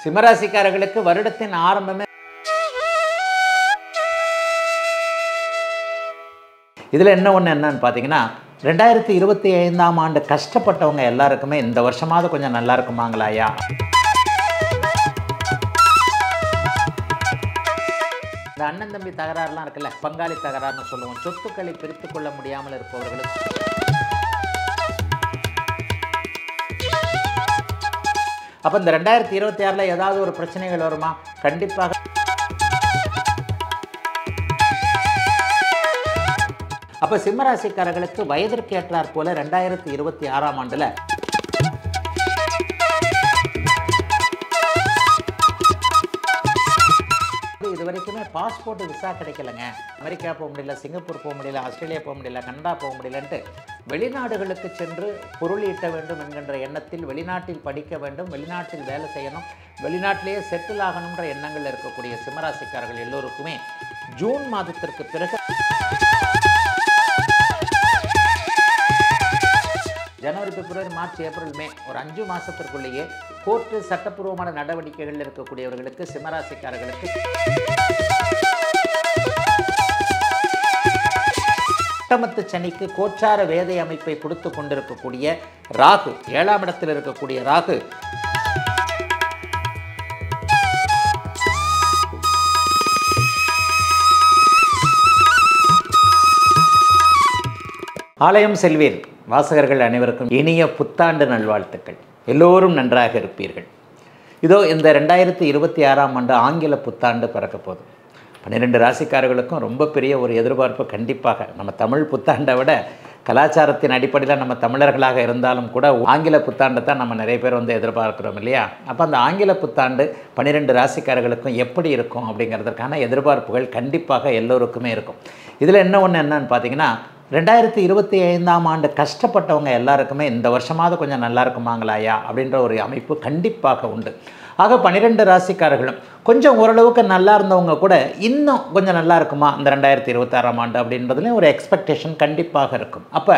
சிம்மராசிக்காரர்களுக்கு வருடத்தின் ஆரம்பமே இதில் என்னன்னு பார்த்தீங்கன்னா 2025ஆம் ஆண்டு கஷ்டப்பட்டவங்க எல்லாருக்குமே இந்த வருஷமாவது கொஞ்சம் நல்லா இருக்குமாங்களாயா. இந்த அண்ணன் தம்பி தகராறுலாம் இருக்குல்ல, பங்காளி தகராறுன்னு சொல்லுவோம். சொத்துக்களை பிரித்து கொள்ள முடியாமல் இருப்பவர்களுக்கு அப்போ இந்த 2026 ஏதாவது ஒரு பிரச்சனைகள் வருமா? கண்டிப்பாக. அப்போ சிம்மராசிக்காரர்களுக்கு வயதிற்கு ஏற்றாற் போல 2026ஆம் ஆண்டில் இது வரைக்குமே பாஸ்போர்ட் விசா கிடைக்கலங்க. அமெரிக்கா போக முடியல, சிங்கப்பூர் போக முடியல, ஆஸ்திரேலியா போக முடியல, கனடா போக முடியலன்ட்டு வெளிநாடுகளுக்கு சென்று பொருள் ஈட்ட வேண்டும் என்கின்ற எண்ணத்தில் வெளிநாட்டில் படிக்க வேண்டும், வெளிநாட்டில் வேலை செய்யணும், வெளிநாட்டிலேயே செட்டில் ஆகணுன்ற எண்ணங்கள் இருக்கக்கூடிய சிம்மராசிக்காரர்கள் எல்லோருக்குமே ஜூன் மாதத்திற்கு பிறகு ஜனவரி, பிப்ரவரி, மார்ச், ஏப்ரல், மே ஒரு 5 மாதத்திற்குள்ளேயே கோர்ட்டு சட்டப்பூர்வமான நடவடிக்கைகள் இருக்கக்கூடியவர்களுக்கு சிம்மராசிக்காரர்களுக்கு அட்டமத்து சனிக்கு கோச்சார வேதை அமைப்பை கொடுத்து கொண்டிருக்கக்கூடிய ராகு, 7ஆம் இடத்தில் இருக்கக்கூடிய ராகு ஆலயம் செல்வீர். வாசகர்கள் அனைவருக்கும் இனிய புத்தாண்டு நல்வாழ்த்துக்கள். எல்லோரும் நன்றாக இருப்பீர்கள். இதோ இந்த 2026ஆம் ஆண்டு ஆங்கில புத்தாண்டு பிறக்க போகுது. 12 ராசிக்காரர்களுக்கும் ரொம்ப பெரிய ஒரு எதிர்பார்ப்பு. கண்டிப்பாக நம்ம தமிழ் புத்தாண்டை விட கலாச்சாரத்தின் அடிப்படையில் நம்ம தமிழர்களாக இருந்தாலும் கூட ஆங்கில புத்தாண்டை தான் நம்ம நிறைய பேர் எதிர்பார்க்குறோம் இல்லையா. அப்போ அந்த ஆங்கில புத்தாண்டு 12 ராசிக்காரர்களுக்கும் எப்படி இருக்கும் அப்படிங்கிறதுக்கான எதிர்பார்ப்புகள் கண்டிப்பாக எல்லோருக்குமே இருக்கும். இதில் என்னன்னு பார்த்தீங்கன்னா 2025ஆம் ஆண்டு கஷ்டப்பட்டவங்க எல்லாருக்குமே இந்த வருஷமாவது கொஞ்சம் நல்லா இருக்குமாங்களாயா அப்படின்ற ஒரு அமைப்பு கண்டிப்பாக உண்டு. ஆக 12 ராசிக்காரர்களும் கொஞ்சம் ஓரளவுக்கு நல்லா இருந்தவங்க கூட இன்னும் கொஞ்சம் நல்லா இருக்குமா இந்த 2026ஆம் ஆண்டு அப்படின்றதுலேயும் ஒரு எக்ஸ்பெக்டேஷன் கண்டிப்பாக இருக்கும். அப்போ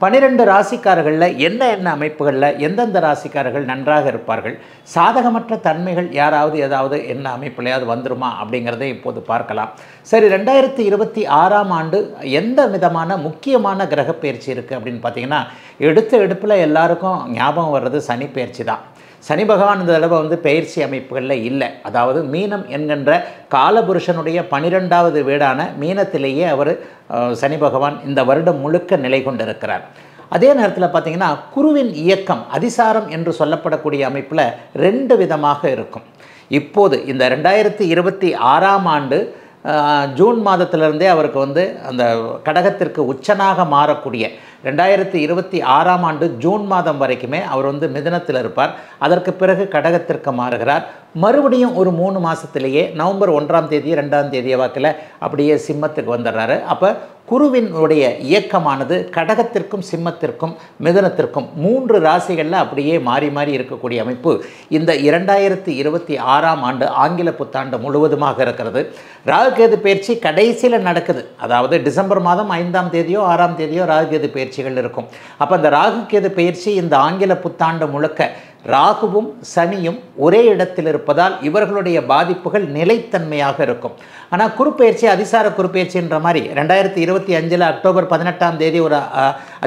12 ராசிக்காரர்களில் என்ன அமைப்புகளில் எந்தெந்த ராசிக்காரர்கள் நன்றாக இருப்பார்கள், சாதகமற்ற தன்மைகள் யாராவது ஏதாவது என்ன அமைப்புலையாவது வந்துருமா அப்படிங்கிறதை இப்போது பார்க்கலாம். சரி, 2026ஆம் ஆண்டு எந்த விதமான முக்கியமான கிரக பயிற்சி இருக்குது அப்படின்னு பார்த்தீங்கன்னா, எடுப்பில் எல்லாருக்கும் ஞாபகம் வர்றது சனி பயிற்சி தான். சனி பகவான் இந்த தடவை பயிற்சி அமைப்புகளில் இல்லை. அதாவது மீனம் என்கின்ற காலபுருஷனுடைய 12வது வீடான மீனத்திலேயே அவர் சனி பகவான் இந்த வருடம் முழுக்க நிலை கொண்டிருக்கிறார். அதே நேரத்தில் பார்த்திங்கன்னா குருவின் இயக்கம் அதிசாரம் என்று சொல்லப்படக்கூடிய அமைப்பில் 2 விதமாக இருக்கும். இப்போது இந்த 2026ஆம் ஆண்டு ஜூன் மாதத்திலிருந்தே அவருக்கு அந்த கடகத்திற்கு உச்சனாக மாறக்கூடிய 2026ஆம் ஆண்டு ஜூன் மாதம் வரைக்குமே அவர் மிதுனத்தில் இருப்பார். அதற்கு பிறகு கடகத்திற்கு மாறுகிறார். மறுபடியும் ஒரு 3 மாதத்திலேயே நவம்பர் 1ஆம் தேதி 2ஆம் தேதி வாக்கில் அப்படியே சிம்மத்துக்கு வந்துடுறாரு. அப்போ குருவினுடைய இயக்கமானது கடகத்திற்கும் சிம்மத்திற்கும் மிதுனத்திற்கும் 3 ராசிகளில் அப்படியே மாறி மாறி இருக்கக்கூடிய அமைப்பு இந்த 2026ஆம் ஆண்டு ஆங்கில புத்தாண்டு முழுவதுமாக இருக்கிறது. ராகுகேது பயிற்சி கடைசியில் நடக்குது. அதாவது டிசம்பர் மாதம் 5ஆம் தேதியோ 6ஆம் தேதியோ ராகுகேது பயிற்சிகள் இருக்கும். அப்போ அந்த ராகுகேது பயிற்சி இந்த ஆங்கில புத்தாண்டு முழுக்க ராகுவும் சனியும் ஒரே இடத்தில் இருப்பதால் இவர்களுடைய பாதிப்புகள் நிலைத்தன்மையாக இருக்கும். ஆனால் குருப்பெயர்ச்சி அதிசார குருப்பெயர்ச்சின்ற மாதிரி 2025 அக்டோபர் 18ஆம் தேதி ஒரு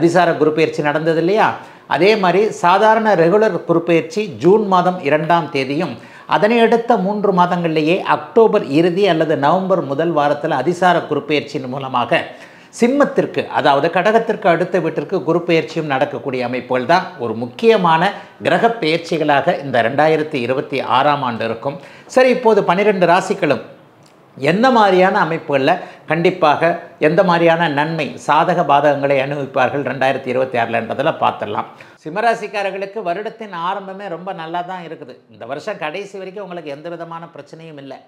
அதிசார குருப்பெயர்ச்சி நடந்தது இல்லையா. அதே மாதிரி சாதாரண ரெகுலர் குருப்பெயர்ச்சி ஜூன் மாதம் 2ஆம் தேதியும், அதனை அடுத்த 3 மாதங்களிலேயே அக்டோபர் இறுதி அல்லது நவம்பர் முதல் வாரத்தில் அதிசார குருப்பெயர்ச்சியின் மூலமாக சிம்மத்திற்கு, அதாவது கடகத்திற்கு அடுத்த வீட்டிற்கு குரு பெயர்ச்சியும் நடக்கக்கூடிய அமைப்புகள் தான் ஒரு முக்கியமான கிரக பெயர்ச்சிகளாக இந்த 2026ஆம் ஆண்டு இருக்கும். சரி, இப்போது 12 ராசிகளும் எந்த மாதிரியான அமைப்புகளில் கண்டிப்பாக எந்த மாதிரியான நன்மை சாதக பாதகங்களை அனுபவிப்பார்கள் 2026என்றதில் பார்த்துடலாம். சிம்மராசிக்காரர்களுக்கு வருடத்தின் ஆரம்பமே ரொம்ப நல்லா தான் இருக்குது. இந்த வருஷம் கடைசி வரைக்கும் உங்களுக்கு எந்த விதமான பிரச்சனையும் இல்லை.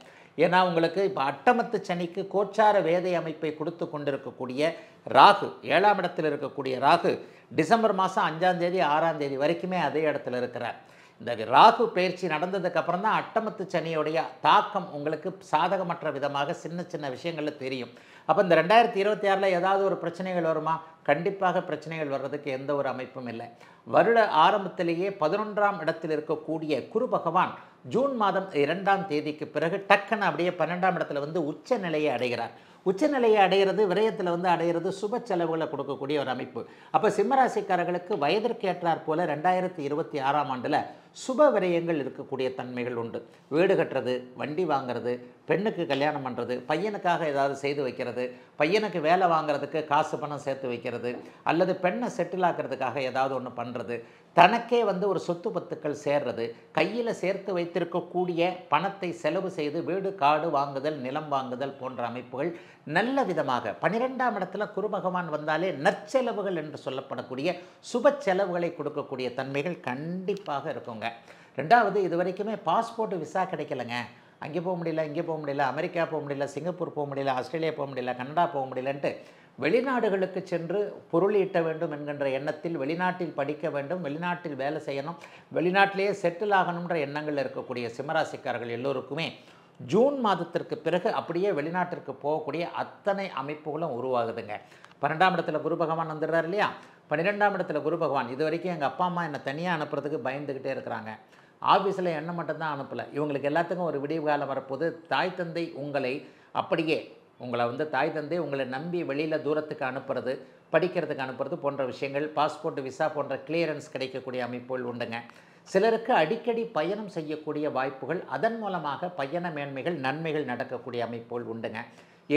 ஏன்னா உங்களுக்கு இப்போ அட்டமத்து சனிக்கு கோச்சார வேதை அமைப்பை கொடுத்து கொண்டிருக்கக்கூடிய ராகு, 7ஆம் இடத்தில் இருக்கக்கூடிய ராகு டிசம்பர் மாதம் 5ஆம் தேதி 6ஆம் தேதி வரைக்குமே அதே இடத்துல இருக்கிறார். இந்த ராகு பயிற்சி நடந்ததுக்கப்புறம் தான் அட்டமத்து சனியுடைய தாக்கம் உங்களுக்கு சாதகமற்ற விதமாக சின்ன சின்ன விஷயங்களில் தெரியும். அப்போ இந்த 2026 ஏதாவது ஒரு பிரச்சனைகள் வருமா? கண்டிப்பாக பிரச்சனைகள் வர்றதுக்கு எந்த ஒரு அமைப்பும் இல்லை. வருட ஆரம்பத்திலேயே 11ஆம் இடத்தில் இருக்கக்கூடிய குரு பகவான் ஜூன் மாதம் 2ஆம் தேதிக்கு பிறகு டக்குன்னு அப்படியே 12ஆம் இடத்துல வந்து உச்ச நிலையை அடைகிறார். உச்சநிலையை அடைகிறது, விரயத்தில் வந்து அடைகிறது, சுப செலவுகளை கொடுக்கக்கூடிய ஒரு அமைப்பு. அப்போ சிம்மராசிக்காரர்களுக்கு வயதிற்கு ஏற்றாற் போல 2026ஆம் ஆண்டில் சுப விரயங்கள் இருக்கக்கூடிய தன்மைகள் உண்டு. வீடு கட்டுறது, வண்டி வாங்கிறது, பெண்ணுக்கு கல்யாணம் பண்ணுறது, பையனுக்காக ஏதாவது செய்து வைக்கிறது, பையனுக்கு வேலை வாங்குறதுக்கு காசு பணம் சேர்த்து வைக்கிறது, அல்லது பெண்ணை செட்டில் ஆக்கிறதுக்காக ஏதாவது ஒன்று பண்ணுறது, தனக்கே வந்து ஒரு சொத்து பத்துக்கள் சேர்றது, கையில் சேர்த்து வைத்திருக்கக்கூடிய பணத்தை செலவு செய்து வீடு காடு வாங்குதல், நிலம் வாங்குதல் போன்ற அமைப்புகள் நல்ல விதமாக 12ஆம் இடத்துல குரு பகவான் வந்தாலே நற்செலவுகள் என்று சொல்லப்படக்கூடிய சுப செலவுகளை கொடுக்கக்கூடிய தன்மைகள் கண்டிப்பாக இருக்குங்க. ரெண்டாவது, இது வரைக்குமே பாஸ்போர்ட் விசா கிடைக்கலங்க, அங்கே போக முடியல, இங்கே போக முடியல, அமெரிக்கா போக முடியல, சிங்கப்பூர் போக முடியல, ஆஸ்திரேலியா போக முடியல, கனடா போக முடியலன்ட்டு வெளிநாடுகளுக்கு சென்று பொருள் ஈட்ட வேண்டும் என்கின்ற எண்ணத்தில் வெளிநாட்டில் படிக்க வேண்டும், வெளிநாட்டில் வேலை செய்யணும், வெளிநாட்டிலேயே செட்டில் ஆகணுன்ற எண்ணங்கள் இருக்கக்கூடிய சிம்மராசிக்காரர்கள் எல்லோருக்குமே ஜூன் மாதத்திற்கு பிறகு அப்படியே வெளிநாட்டிற்கு போகக்கூடிய அத்தனை அமைப்புகளும் உருவாகுதுங்க. 12ஆம் இடத்துல குரு பகவான் வந்துடுறார் இல்லையா? 12ஆம் இடத்துல குரு பகவான், இது வரைக்கும் எங்கள் அப்பா அம்மா என்னை தனியாக அனுப்புறதுக்கு பயந்துக்கிட்டே இருக்கிறாங்க, ஆஃபீஸில் எண்ணெய் மட்டும்தான் அனுப்பலை, இவங்களுக்கு எல்லாத்துக்கும் ஒரு விடிவு காலம் வரப்போது, தாய் தந்தை உங்களை அப்படியே உங்களை வந்து தாய் தந்தை உங்களை நம்பி வெளியில் தூரத்துக்கு அனுப்புறது, படிக்கிறதுக்கு அனுப்புறது போன்ற விஷயங்கள், பாஸ்போர்ட் விசா போன்ற கிளியரன்ஸ் கிடைக்கக்கூடிய அமைப்புகள் உண்டுங்க. சிலருக்கு அடிக்கடி பயணம் செய்யக்கூடிய வாய்ப்புகள், அதன் மூலமாக பயண மேன்மைகள் நன்மைகள் நடக்கக்கூடிய அமைப்புகள் உண்டுங்க.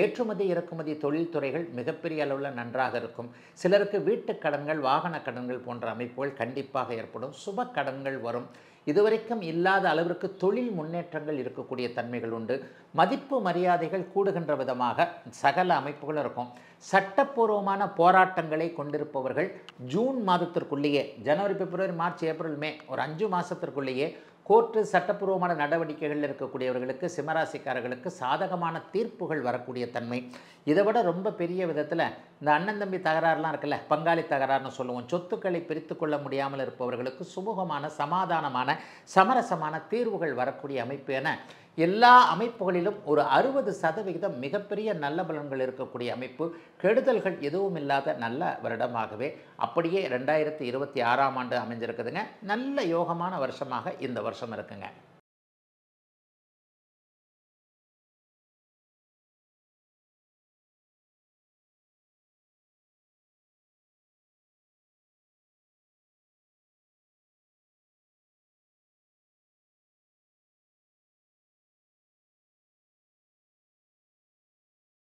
ஏற்றுமதி இறக்குமதி தொழில்துறைகள் மிகப்பெரிய அளவில் நன்றாக இருக்கும். சிலருக்கு வீட்டுக் கடன்கள், வாகன கடன்கள் போன்ற அமைப்புகள் கண்டிப்பாக ஏற்படும். சுப கடன்கள் வரும். இதுவரைக்கும் இல்லாத அளவிற்கு தொழில் முன்னேற்றங்கள் இருக்கக்கூடிய தன்மைகள் உண்டு. மதிப்பு மரியாதைகள் கூடுகின்ற விதமாக சகல அமைப்புகளும் இருக்கும். சட்டப்பூர்வமான போராட்டங்களை கொண்டிருப்பவர்கள் ஜூன் மாதத்திற்குள்ளேயே, ஜனவரி, பிப்ரவரி, மார்ச், ஏப்ரல், மே ஒரு 5 மாதத்திற்குள்ளேயே கோர்ட்டு சட்டப்பூர்வமான நடவடிக்கைகள் இருக்கக்கூடியவர்களுக்கு, சிம்மராசிக்காரர்களுக்கு சாதகமான தீர்ப்புகள் வரக்கூடிய தன்மை. இதை விட ரொம்ப பெரிய விதத்தில் இந்த அண்ணன் தம்பி தகராறுலாம் இருக்குல்ல, பங்காளி தகராறுன்னு சொல்லுவோம், சொத்துக்களை பிரித்து கொள்ள முடியாமல் இருப்பவர்களுக்கு சுமூகமான சமாதானமான சமரசமான தீர்வுகள் வரக்கூடிய அமைப்பு என எல்லா அமைப்புகளிலும் ஒரு 60% மிகப்பெரிய நல்ல பலன்கள் இருக்கக்கூடிய அமைப்பு. கெடுதல்கள் எதுவும் இல்லாத நல்ல வருடமாகவே அப்படியே 2026ஆம் ஆண்டு அமைஞ்சிருக்குதுங்க. நல்ல யோகமான வருஷமாக இந்த வருஷம் இருக்குங்க.